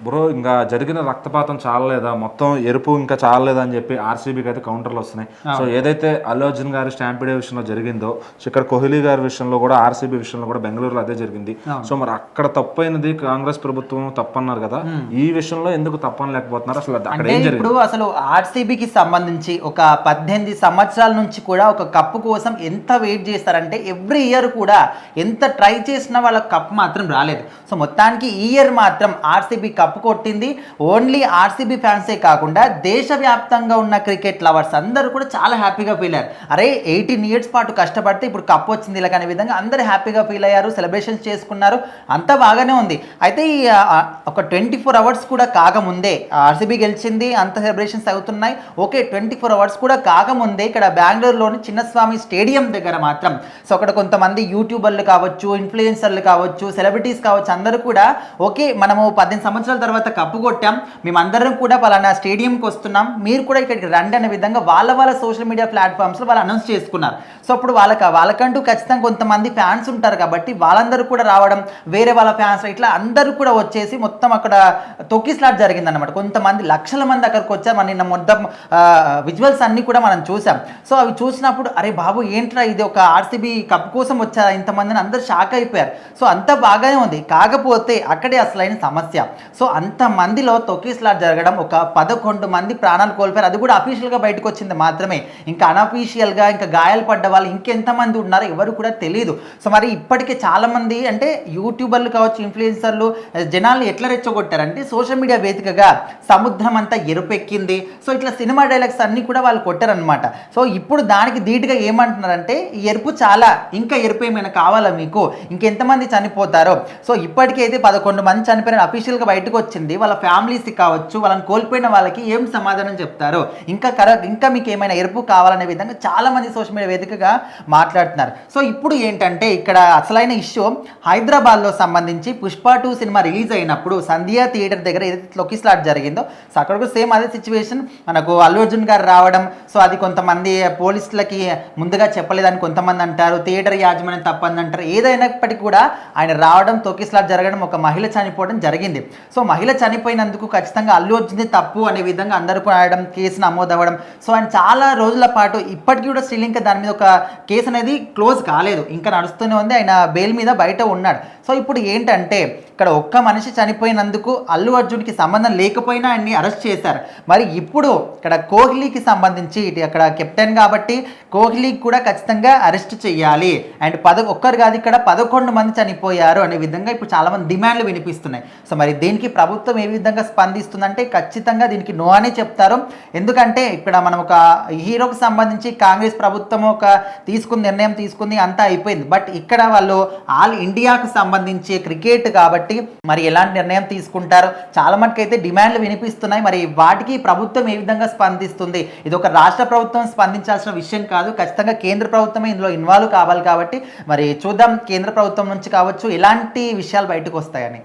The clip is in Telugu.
బ్రో ఇంకా జరిగిన రక్తపాతం చాలలేదా, మొత్తం ఎరుపు ఇంకా చాలలేదా అని చెప్పి ఆర్సీబీకి అయితే కౌంటర్లు వస్తున్నాయి. సో ఏదైతే అల్లు అర్జున్ గారి స్టాంపిడే విషయంలో జరిగిందో, సో ఇక్కడ కోహ్లీ గారి విషయంలో కూడా, ఆర్సీబీ విషయంలో కూడా బెంగళూరులో అదే జరిగింది. సో మరి అక్కడ తప్పైనది కాంగ్రెస్ ప్రభుత్వం తప్పన్నారు కదా, ఈ విషయంలో ఎందుకు తప్పని లేకపోతున్నారు? అసలు అక్కడ ఏం జరిగింది? ఇప్పుడు అసలు ఆర్సీబీకి సంబంధించి ఒక 18 సంవత్సరాల నుంచి కూడా ఒక కప్పు కోసం ఎంత వెయిట్ చేస్తారంటే, ఎవ్రీ ఇయర్ కూడా ఎంత ట్రై చేసినా వాళ్ళ కప్ మాత్రం రాలేదు. సో మొత్తానికి ఈ ఇయర్ మాత్రం ఆర్సీబీ కప్పు కొట్టింది. ఓన్లీ ఆర్సీబీ ఫ్యాన్సే కాకుండా దేశవ్యాప్తంగా ఉన్న క్రికెట్ లవర్స్ అందరూ కూడా చాలా హ్యాపీగా ఫీల్ అయ్యారు. అరే 18 ఇయర్స్ పాటు కష్టపడితే ఇప్పుడు కప్ వచ్చింది ఇలా అనే విధంగా అందరూ హ్యాపీగా ఫీల్ అయ్యారు, సెలబ్రేషన్స్ చేసుకున్నారు, అంతా బాగానే ఉంది. అయితే ఈ ఒక 24 అవర్స్ కూడా కాకముందే ఆర్సీబీ గెలిచింది, అంత సెలబ్రేషన్స్ అవుతున్నాయి. ఓకే, 24 అవర్స్ కూడా కాకముందే ఇక్కడ బెంగళూరులోని చిన్నస్వామి స్టేడియం దగ్గర మాత్రం సో అక్కడ కొంతమంది యూట్యూబర్లు కావచ్చు, ఇన్ఫ్లుయెన్సర్లు కావచ్చు, సెలబ్రిటీస్ కావచ్చు, అందరూ కూడా ఓకే మనము 18 సంవత్సరాల తర్వాత కప్పు కొట్టాం, మేమందరం కూడా పలానా స్టేడియంకి వస్తున్నాం, మీరు కూడా ఇక్కడికి రండి అనే విధంగా వాళ్ళ సోషల్ మీడియా ప్లాట్ఫామ్స్లో వాళ్ళు అనౌన్స్ చేసుకున్నారు. సో అప్పుడు వాళ్ళకంటూ ఖచ్చితంగా కొంతమంది ఫ్యాన్స్ ఉంటారు కాబట్టి వాళ్ళందరూ కూడా రావడం, వేరే వాళ్ళ ఫ్యాన్స్ ఇట్లా అందరూ కూడా వచ్చేసి మొత్తం అక్కడ తొక్కిస్లాట్ జరిగిందన్నమాట. కొంతమంది లక్షల మంది అక్కడికి వచ్చారు. మన నిన్న మొత్తం విజువల్స్ అన్నీ కూడా మనం చూసాం. సో అవి చూసినప్పుడు అరే బాబు ఏంట్రా ఇది, ఒక ఆర్సీబీ కప్ కోసం వచ్చారా ఇంతమందిని, అందరూ షాక్ అయిపోయారు. సో అంతా బాగానే ఉంది, కాకపోతే అక్కడే అసలైన సమస్య. సో అంతమందిలో తొక్కిస్లాట్ జరగడం, ఒక 11 మంది ప్రాణాలు కోల్పోయారు. అది కూడా అఫీషియల్గా బయటకు వచ్చింది మాత్రమే, ఇంకా అనఫీషియల్గా ఇంకా గాయాలు పడ్డ వాళ్ళు ఇంకెంతమంది ఉన్నారో ఎవరు కూడా తెలియదు. సో మరి ఇప్పటికే చాలామంది అంటే యూట్యూబర్లు కావచ్చు, ఇన్ఫ్లుయెన్సర్లు జనాల్ని ఎట్లా రెచ్చగొట్టారంటే సోషల్ మీడియా వేదికగా సముద్రం అంతా ఎరుపెక్కింది, సో ఇట్లా సినిమా డైలాగ్స్ అన్నీ కూడా వాళ్ళు కొట్టారనమాట. సో ఇప్పుడు దానికి ధీటుగా ఏమంటున్నారంటే ఈ ఎరుపు చాలా, ఇంకా ఎరుపు ఏమైనా కావాలా మీకు, ఇంకెంతమంది చనిపోతారో. సో ఇప్పటికైతే 11 మంది చనిపోయిన అఫీషియల్గా బయటకు వచ్చింది. వాళ్ళ ఫ్యామిలీస్ కావచ్చు, వాళ్ళని కోల్పోయిన వాళ్ళకి ఏం సమాధానం చెప్తారు, ఇంకా మీకు ఏమైనా ఎరుపు కావాలనే విధంగా చాలా మంది సోషల్ మీడియా వేదికగా మాట్లాడుతున్నారు. సో ఇప్పుడు ఏంటంటే ఇక్కడ అసలైన ఇష్యూ హైదరాబాద్లో సంబంధించి పుష్ప 2 సినిమా రిలీజ్ అయినప్పుడు సంధ్యా థియేటర్ దగ్గర ఏదైతే తొక్కిస్లాట్ జరిగిందో, సో అక్కడ కూడా సేమ్ అదే సిచ్యువేషన్. మనకు అల్లు అర్జున్ గారు రావడం, సో అది కొంతమంది పోలీసులకి ముందుగా చెప్పలేదని కొంతమంది అంటారు, థియేటర్ యాజమాన్యం తప్పని అంటారు. ఏదైనప్పటికీ కూడా ఆయన రావడం, తొక్కిస్లాట్ జరగడం, ఒక మహిళ చనిపోవడం జరిగింది. సో మహిళ చనిపోయినందుకు ఖచ్చితంగా అల్లు అర్జున్ తప్పు అనే విధంగా అందరూ రాయడం, కేసు నమోదవ్వడం. సో ఆయన చాలా రోజుల పాటు ఇప్పటికీ కూడా శ్రీలంక దాని మీద ఒక కేసు అనేది క్లోజ్ కాలేదు, ఇంకా నడుస్తూనే ఉంది, ఆయన బెయిల్ మీద బయట ఉన్నాడు. సో ఇప్పుడు ఏంటంటే ఇక్కడ ఒక్క మనిషి చనిపోయినందుకు అల్లు అర్జున్కి సంబంధం లేకపోయినా ఆయన్ని అరెస్ట్ చేశారు. మరి ఇప్పుడు ఇక్కడ కోహ్లీకి సంబంధించి అక్కడ కెప్టెన్ కాబట్టి కోహ్లీకి కూడా ఖచ్చితంగా అరెస్ట్ చేయాలి. అండ్ ఒక్కరు కాదు, ఇక్కడ 11 మంది చనిపోయారు అనే విధంగా ఇప్పుడు చాలామంది డిమాండ్లు వినిపిస్తున్నాయి. సో మరి దీనికి ప్రభుత్వం ఏ విధంగా స్పందిస్తుందంటే ఖచ్చితంగా దీనికి నో అని చెప్తారు. ఎందుకంటే ఇక్కడ మనం ఒక హీరోకి సంబంధించి కాంగ్రెస్ ప్రభుత్వం ఒక నిర్ణయం తీసుకుంది, అంతా అయిపోయింది. బట్ ఇక్కడ వాళ్ళు ఆల్ ఇండియాకు సంబంధించి క్రికెట్ కాబట్టి మరి ఎలాంటి నిర్ణయం తీసుకుంటారు, చాలా మటుకు అయితే డిమాండ్లు వినిపిస్తున్నాయి. మరి వాటికి ప్రభుత్వం ఏ విధంగా స్పందిస్తుంది, ఇది ఒక రాష్ట్ర ప్రభుత్వం స్పందించాల్సిన విషయం కాదు, ఖచ్చితంగా కేంద్ర ప్రభుత్వమే ఇందులో ఇన్వాల్వ్ కావాలి. కాబట్టి మరి చూద్దాం కేంద్ర ప్రభుత్వం నుంచి కావచ్చు ఎలాంటి విషయాలు బయటకు వస్తాయని.